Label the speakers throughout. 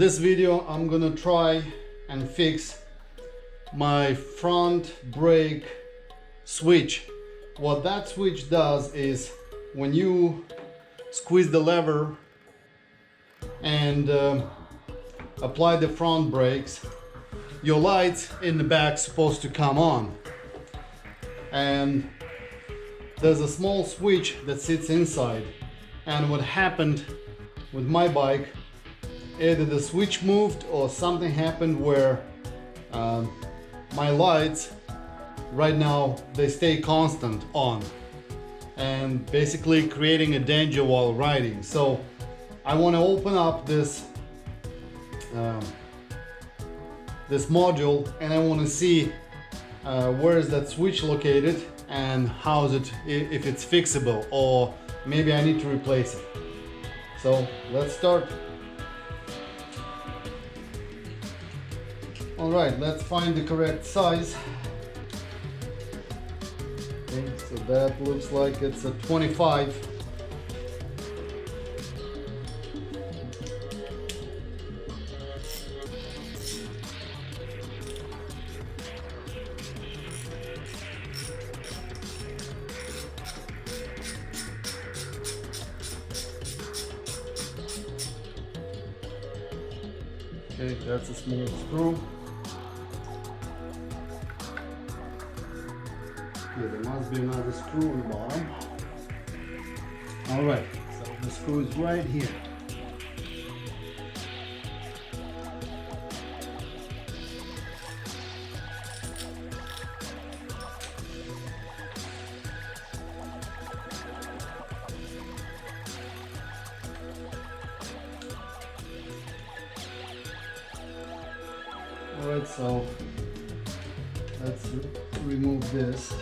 Speaker 1: this video I'm gonna try and fix my front brake switch. What that switch does is when you squeeze the lever and apply the front brakes, your lights in the back supposed to come on, and there's a small switch that sits inside. And what happened with my bike, either the switch moved or something happened where my lights right now they stay constant on, and basically creating a danger while riding. So I want to open up this this module, and I want to see where is that switch located and how is it, if it's fixable, or maybe I need to replace it. So let's start. All right, let's find the correct size. Okay, so that looks like it's a 25. Okay, that's a small screw. Yeah, there must be another screw on the bottom. All right, so the screw is right here. All right, so let's remove this.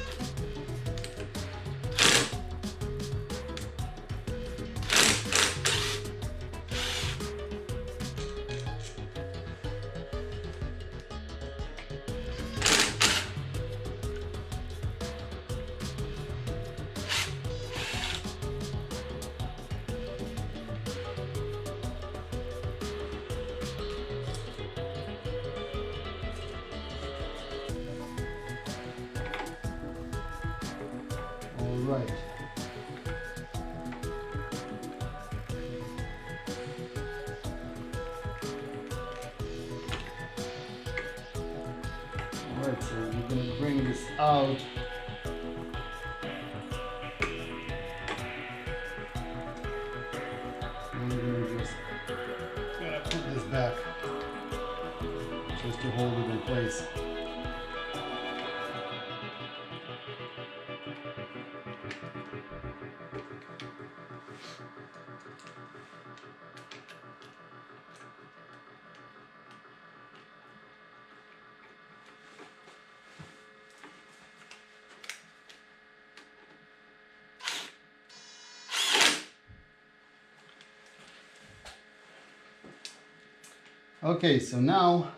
Speaker 1: Right. Alright, so we're going to bring this out. And we're going to just put this back just to hold it in place. Okay, so now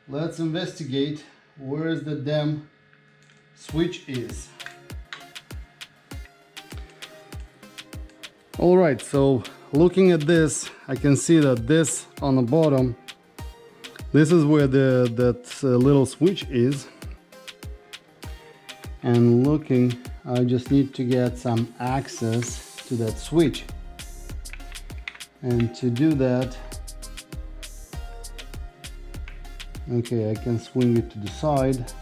Speaker 1: let's investigate where the damn switch is. All right, so looking at this, I can see that this on the bottom, this is where that little switch is. And looking, I just need to get some access to that switch. And to do that, okay, I can swing it to the side,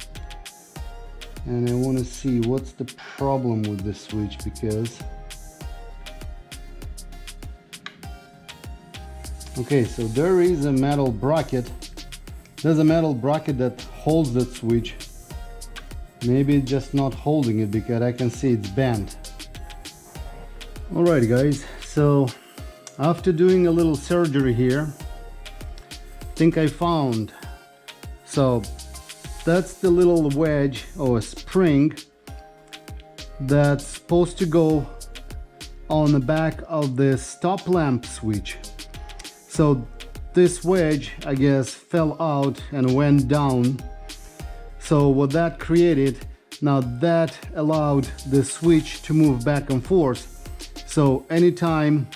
Speaker 1: and I want to see what's the problem with this switch, because okay, so there is a metal bracket. There's a metal bracket that holds that switch. Maybe it's just not holding it because I can see it's bent. Alright guys, so after doing a little surgery here, I think I found. So that's the little wedge or a spring that's supposed to go on the back of the stop lamp switch. So this wedge, I guess, fell out and went down. So what that created, now that allowed the switch to move back and forth. So anytime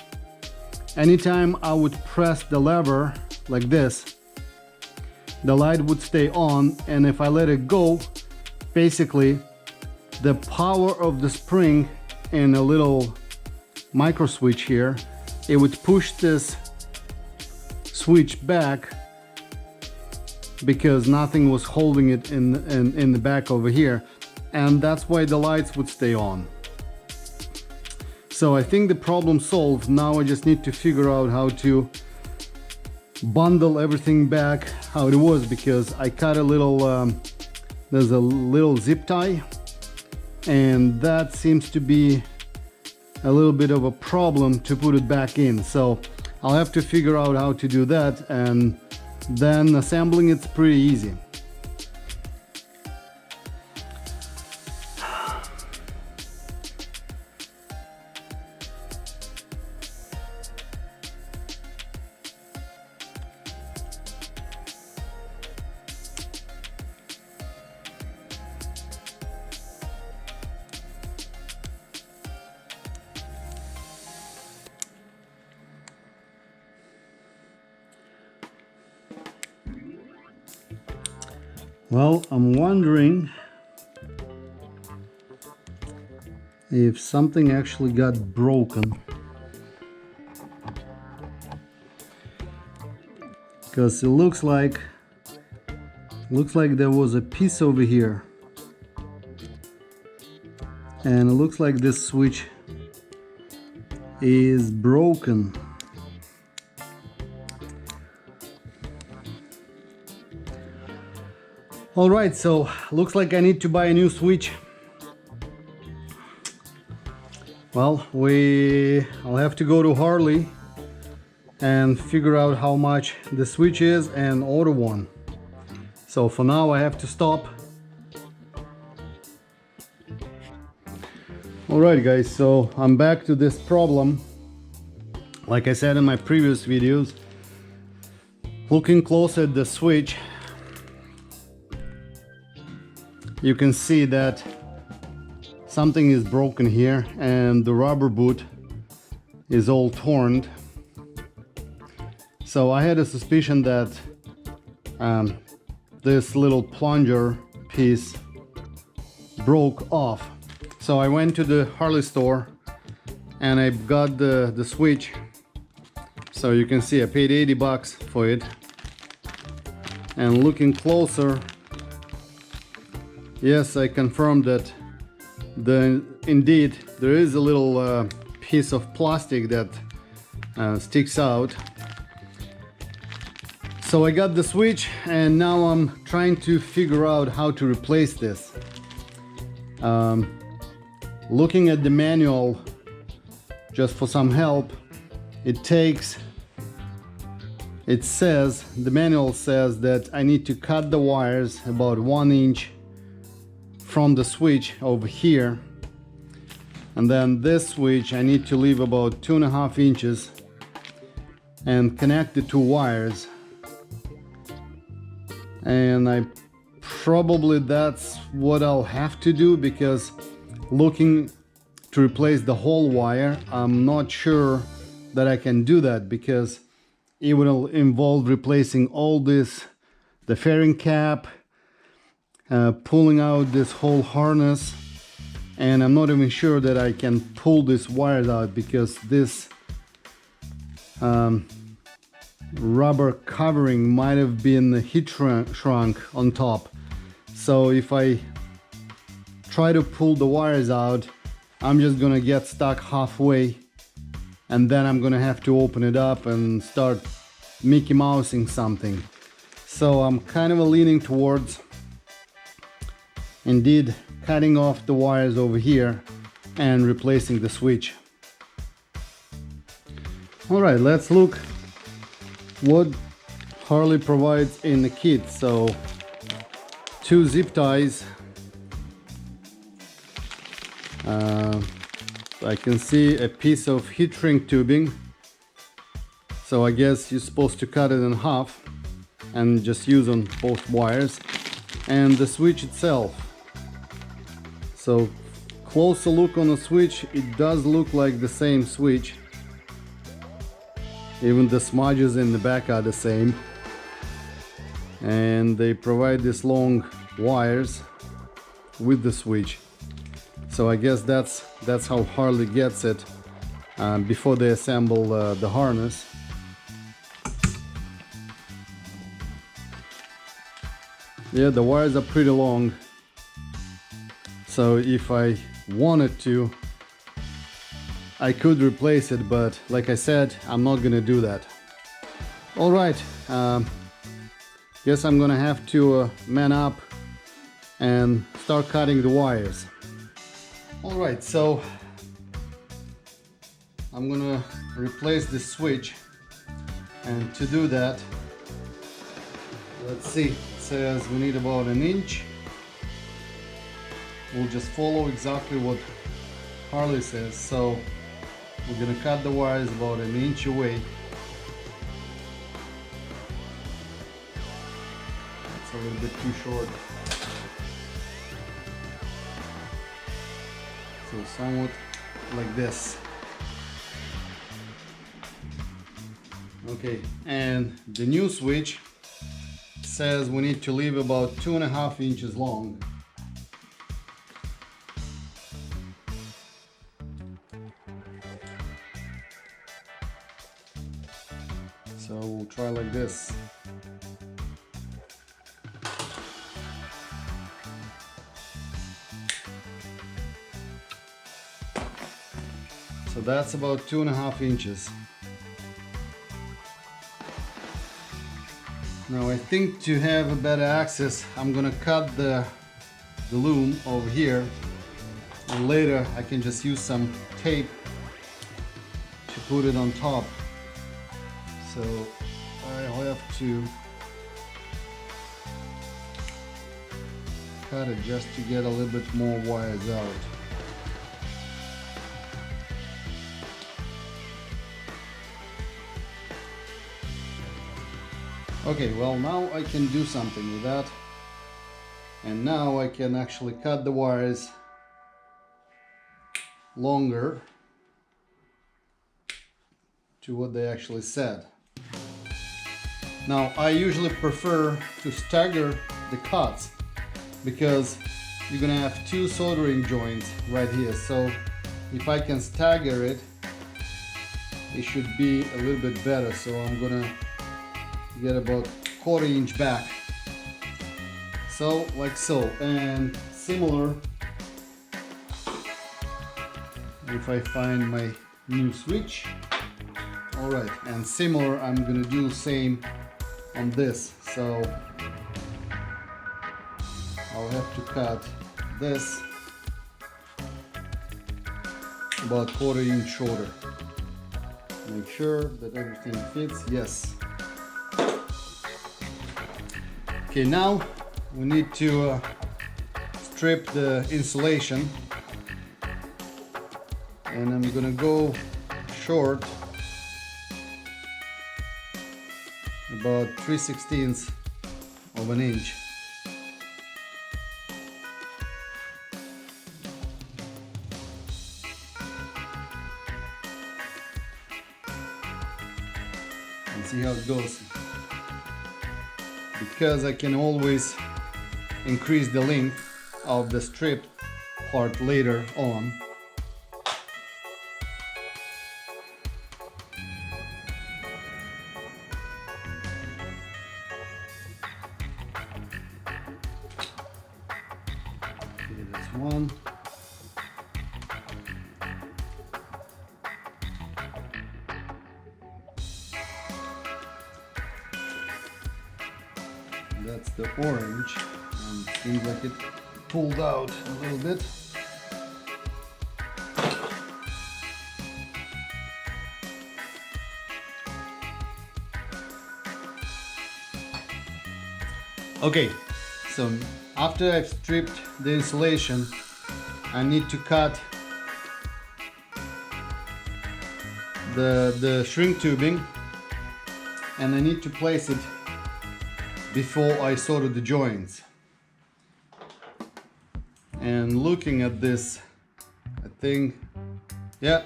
Speaker 1: anytime I would press the lever like this, the light would stay on, and if I let it go, basically the power of the spring and a little micro switch here, it would push this switch back because nothing was holding it in the back over here, and that's why the lights would stay on. So I think the problem solved. Now I just need to figure out how to bundle everything back how it was, because I cut a little there's a little zip tie, and that seems to be a little bit of a problem to put it back in. So I'll have to figure out how to do that, and then assembling it's pretty easy. Well, I'm wondering if something actually got broken, because it looks like there was a piece over here, and it looks like this switch is broken. Alright, so looks like I need to buy a new switch. Well, I'll have to go to Harley and figure out how much the switch is and order one. So for now I have to stop. Alright guys, so I'm back to this problem. Like I said in my previous videos, looking close at the switch, you can see that something is broken here, and the rubber boot is all torn. So I had a suspicion that this little plunger piece broke off. So I went to the Harley store and I got the switch. So you can see I paid 80 bucks for it. And looking closer, yes, I confirmed that indeed there is a little piece of plastic that sticks out. So I got the switch, and now I'm trying to figure out how to replace this. Looking at the manual just for some help, the manual says that I need to cut the wires about 1 inch from the switch over here, and then this switch I need to leave about 2.5 inches and connect the two wires, and that's what I'll have to do, because looking to replace the whole wire, I'm not sure that I can do that, because it will involve replacing all this, the fairing cap, pulling out this whole harness, and I'm not even sure that I can pull these wires out, because this rubber covering might have been heat shrunk on top. So if I try to pull the wires out, I'm just gonna get stuck halfway, and then I'm gonna have to open it up and start Mickey Mousing something. So I'm kind of leaning towards indeed cutting off the wires over here and replacing the switch. Alright, let's look what Harley provides in the kit. So 2 zip ties. I can see a piece of heat shrink tubing, so I guess you're supposed to cut it in half and just use on both wires, and the switch itself. So closer look on the switch, it does look like the same switch. Even the smudges in the back are the same. And they provide these long wires with the switch. So I guess that's how Harley gets it before they assemble the harness. Yeah, the wires are pretty long. So if I wanted to, I could replace it, but like I said, I'm not gonna do that. All right, guess I'm gonna have to man up and start cutting the wires. All right, so I'm gonna replace this switch, and to do that, let's see, it says we need about 1 inch. We'll just follow exactly what Harley says. So we're gonna cut the wires about 1 inch away. It's a little bit too short. So somewhat like this. Okay, and the new switch says we need to leave about 2.5 inches long. So we'll try like this. So that's about 2.5 inches. Now I think to have a better access, I'm gonna cut the loom over here, and later I can just use some tape to put it on top. So I'll have to cut it just to get a little bit more wires out. Okay, well now I can do something with that, and now I can actually cut the wires longer to what they actually said. Now I usually prefer to stagger the cuts because you're gonna have 2 soldering joints right here. So if I can stagger it, it should be a little bit better. So I'm gonna get about 1/4 inch back. So like so, and similar, if I find my new switch. All right, and similar, I'm gonna do the same on this. So I'll have to cut this about 1/4 inch shorter. Make sure that everything fits. Yes. Okay, now we need to strip the insulation, and I'm gonna go short about 3/16 of an inch. And see how it goes. Because I can always increase the length of the strip part later on. Okay, that's one. That's the orange, and it seems like it pulled out a little bit. Okay, so after I've stripped the insulation, I need to cut the shrink tubing, and I need to place it before I solder the joints. And looking at this, I think, yeah,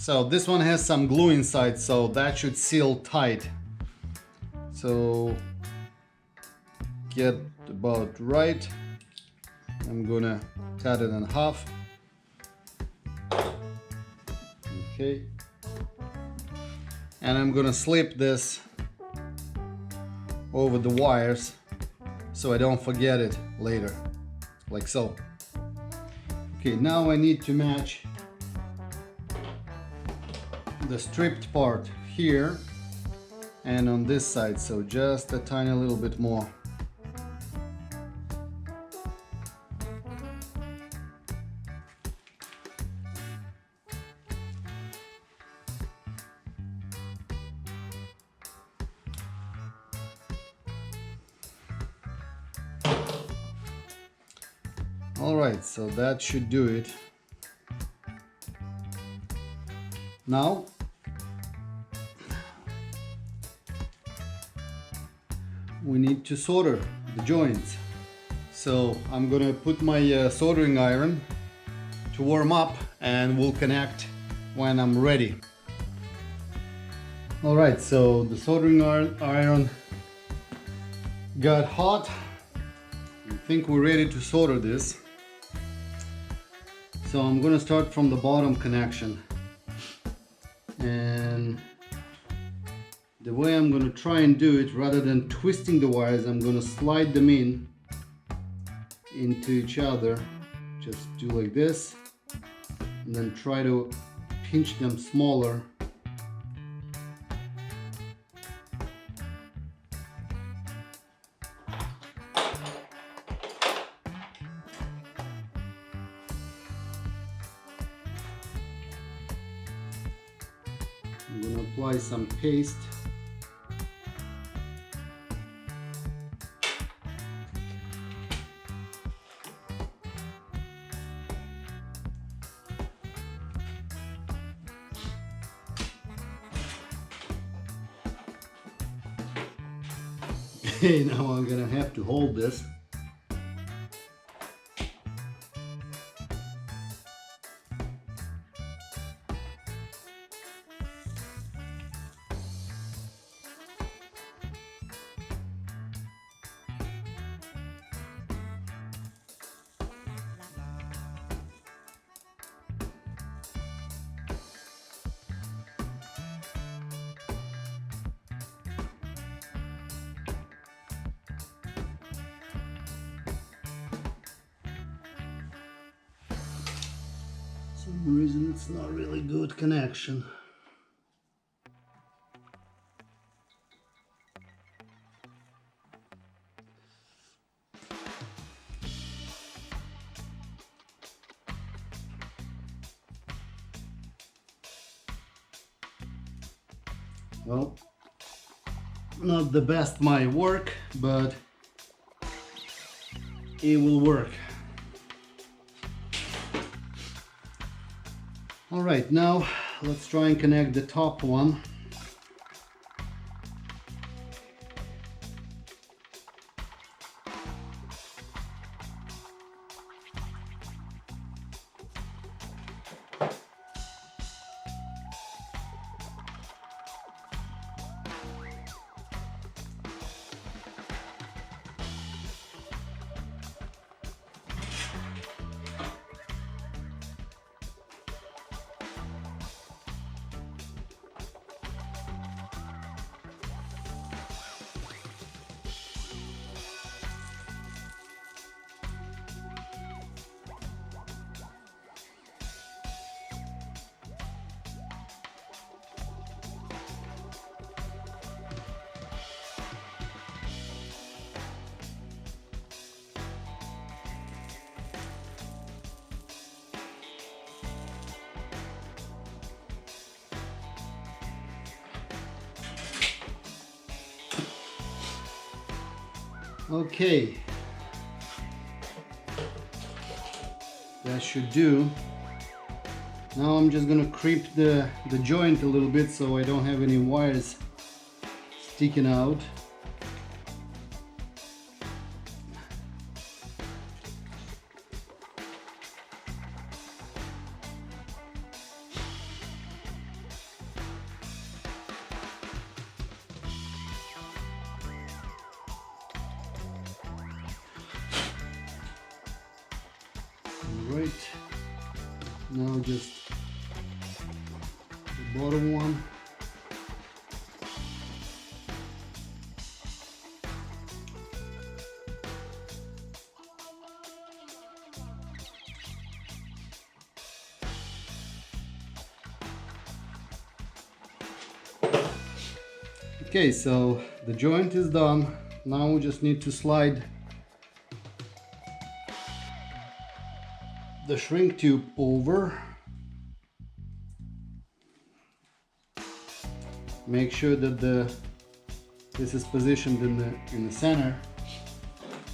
Speaker 1: So this one has some glue inside, so that should seal tight. So get about right. I'm gonna cut it in half. Okay. And I'm gonna slip this over the wires so I don't forget it later, like so. Okay, now I need to match the stripped part here and on this side, so just a tiny little bit more. Alright, so that should do it. Now we need to solder the joints. So I'm gonna put my soldering iron to warm up and we'll connect when I'm ready. Alright, so the soldering iron got hot. I think we're ready to solder this. So I'm gonna start from the bottom connection, and the way I'm gonna try and do it, rather than twisting the wires, I'm gonna slide them into each other. Just do like this, and then try to pinch them smaller. I'm going to apply some paste. Okay, now I'm going to have to hold this. For some reason it's not really good connection. Well, not the best my work, but it will work. Alright, now let's try and connect the top one. Okay, that should do. Now I'm just gonna creep the joint a little bit so I don't have any wires sticking out. Right, now just the bottom one. Okay, so the joint is done. Now we just need to slide the shrink tube over. Make sure that this is positioned in the center.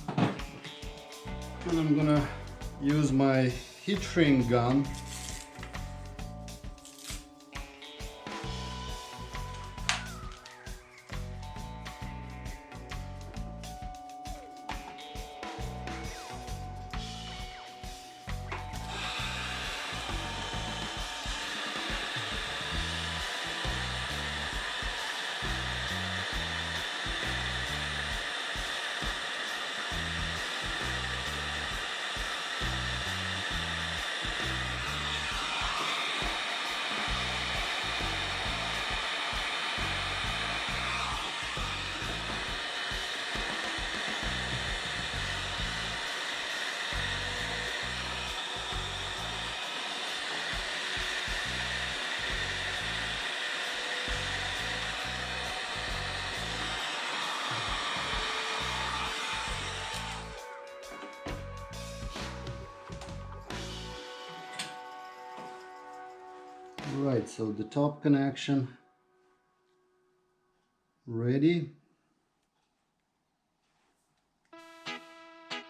Speaker 1: And I'm gonna use my heat shrink gun. Right, so the top connection ready.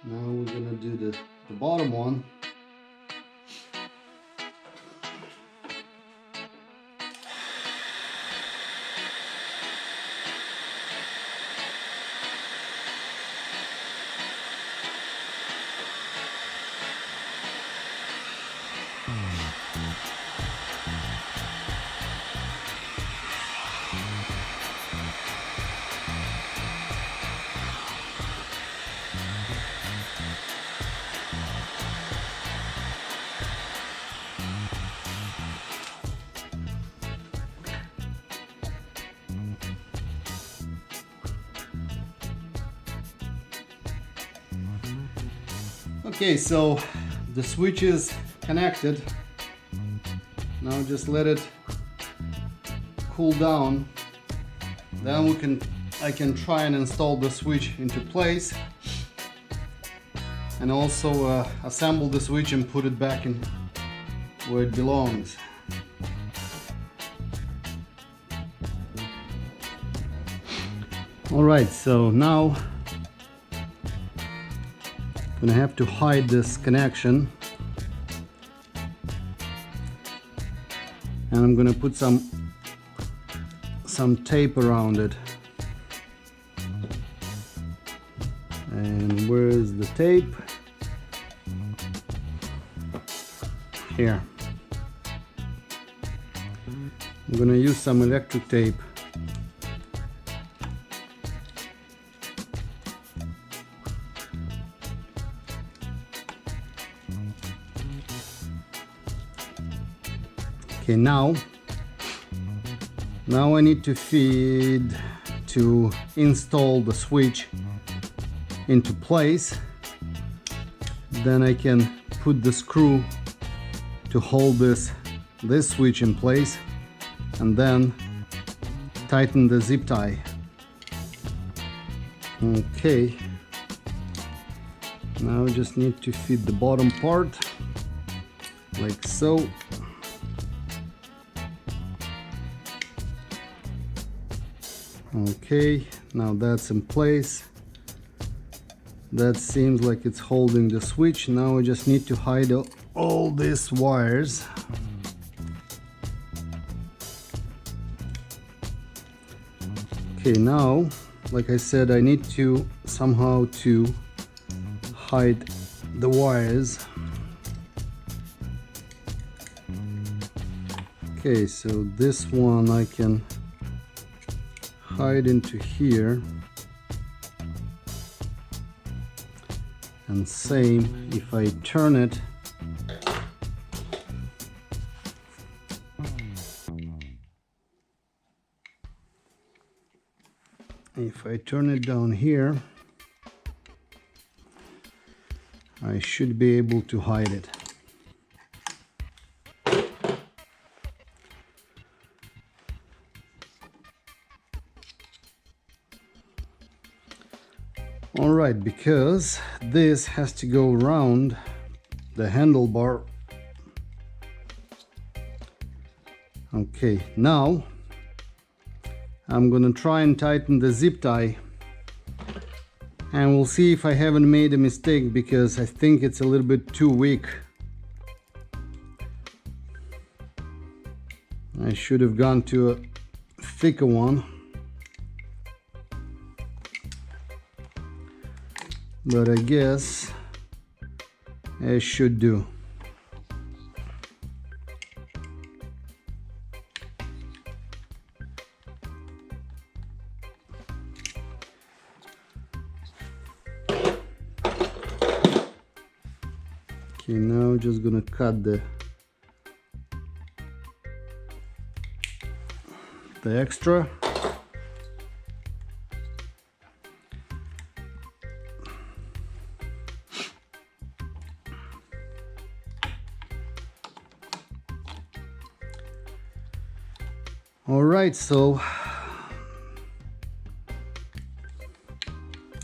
Speaker 1: Now we're gonna do the bottom one. Okay, so the switch is connected. Now just let it cool down. Then I can try and install the switch into place, and also assemble the switch and put it back in where it belongs. All right, so now I'm gonna have to hide this connection, and I'm gonna put some tape around it. And where's the tape? Here. I'm gonna use some electric tape. Okay, now I need to install the switch into place. Then I can put the screw to hold this switch in place, and then tighten the zip tie. Okay, now I just need to fit the bottom part like so. Okay, now that's in place. That seems like it's holding the switch. Now I just need to hide all these wires. Okay, now, like I said, I need to somehow to hide the wires. Okay, so this one I can hide into here, and same if I turn it, if I turn it down here, I should be able to hide it. Alright, because this has to go around the handlebar. Okay, now I'm gonna try and tighten the zip tie, and we'll see if I haven't made a mistake, because I think it's a little bit too weak. I should have gone to a thicker one, but I guess it should do. Okay, now just gonna cut the extra. All right, so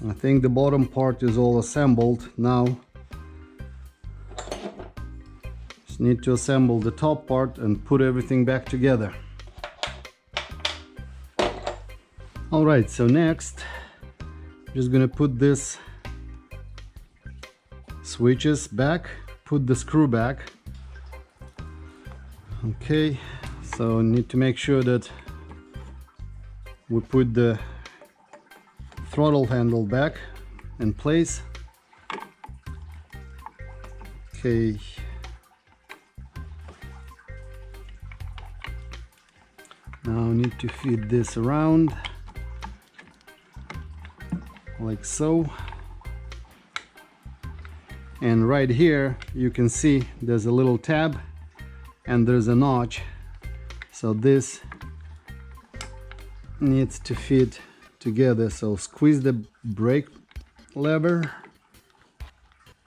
Speaker 1: I think the bottom part is all assembled now. Just need to assemble the top part and put everything back together. All right, so next I'm just gonna put this switches back, put the screw back. Okay, so need to make sure that we put the throttle handle back in place. Okay. Now I need to feed this around like so. And right here you can see there's a little tab and there's a notch. So this needs to fit together. So squeeze the brake lever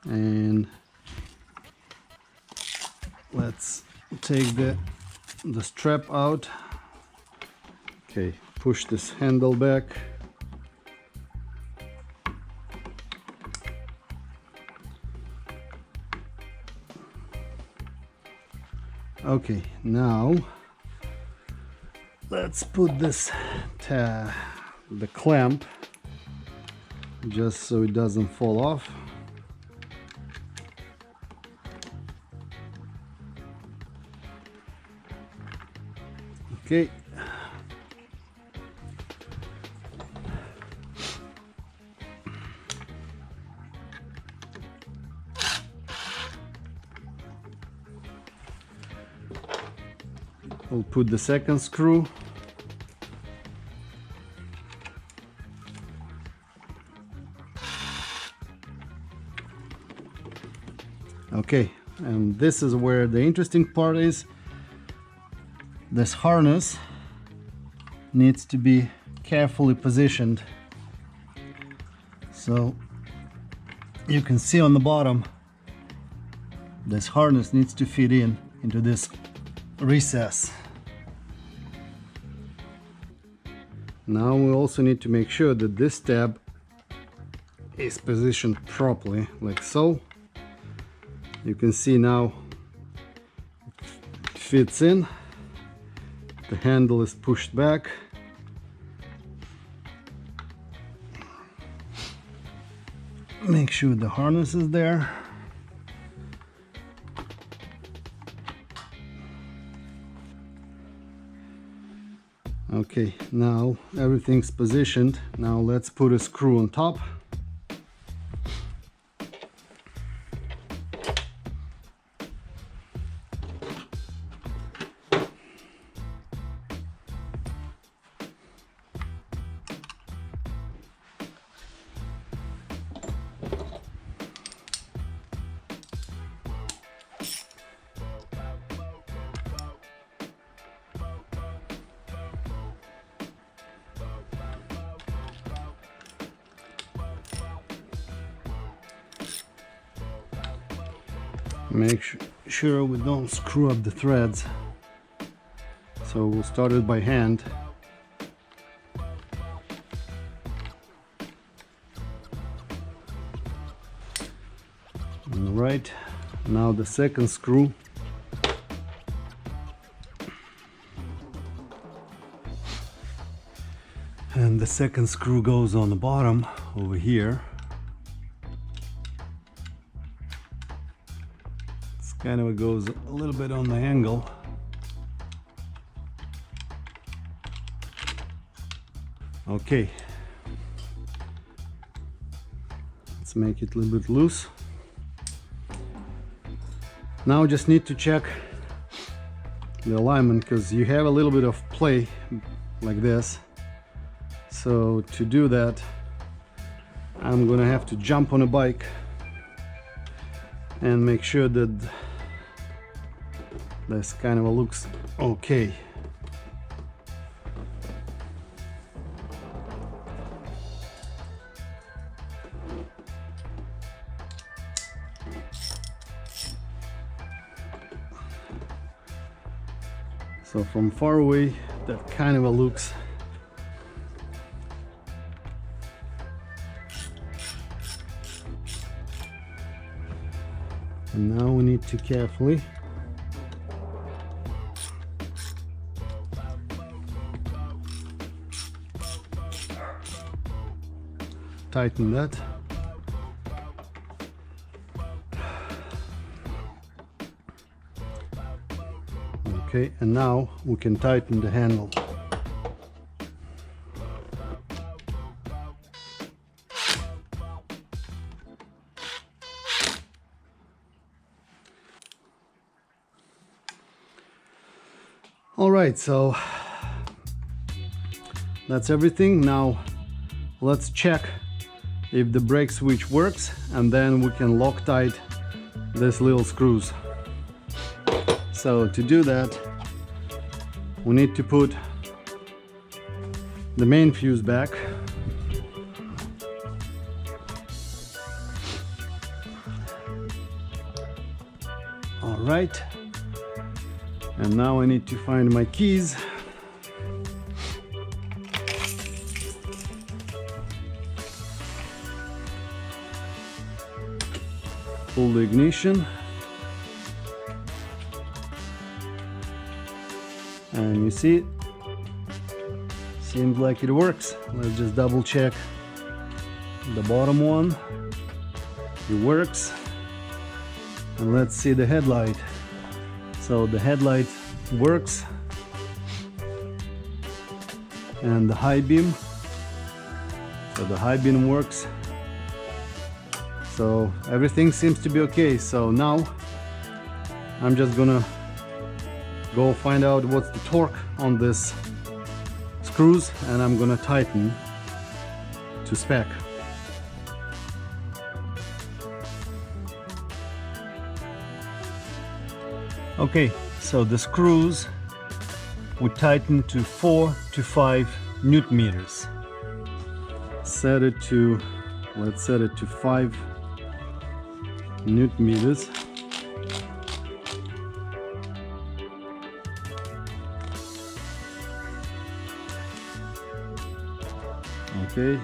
Speaker 1: and let's take the strap out. Okay, push this handle back. Okay, now let's put this the clamp just so it doesn't fall off. Okay. We'll put the second screw. Okay, and this is where the interesting part is. This harness needs to be carefully positioned. So you can see on the bottom, this harness needs to fit into this recess. Now we also need to make sure that this tab is positioned properly, like so. You can see now it fits in. The handle is pushed back. Make sure the harness is there. Okay, now everything's positioned. Now let's put a screw on top. Make sure we don't screw up the threads. So we'll start it by hand. Alright, now the second screw. And the second screw goes on the bottom over here. It's kind of goes a little bit on the angle. Okay. Let's make it a little bit loose. Now just need to check the alignment because you have a little bit of play like this. So to do that, I'm gonna have to jump on a bike and make sure that this kind of looks okay. So from far away, that kind of looks. And now we need to carefully tighten that. Okay, and now we can tighten the handle. All right, so that's everything. Now let's check if the brake switch works, and then we can Loctite these little screws. So to do that, we need to put the main fuse back. All right. And now I need to find my keys. Pull the ignition. And you see, seems like it works. Let's just double check the bottom one. It works. And let's see the headlight. So the headlight works, and the high beam. So the high beam works. So everything seems to be okay. So now I'm just gonna go find out what's the torque on this screws, and I'm gonna tighten to spec. Okay, so the screws we tighten to 4 to 5 Newton meters. Set it to, let's set it to 5 Newton meters. Okay.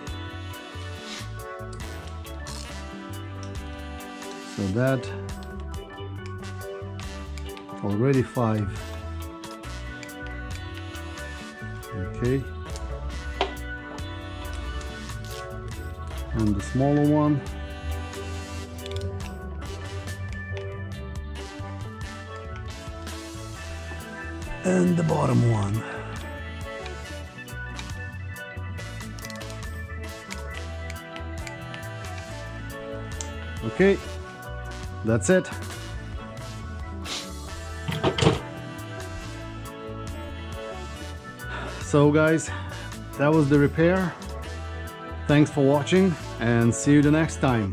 Speaker 1: So that already 5. Okay. And the smaller one. And the bottom one. Okay, that's it. So guys, that was the repair. Thanks for watching, and see you the next time.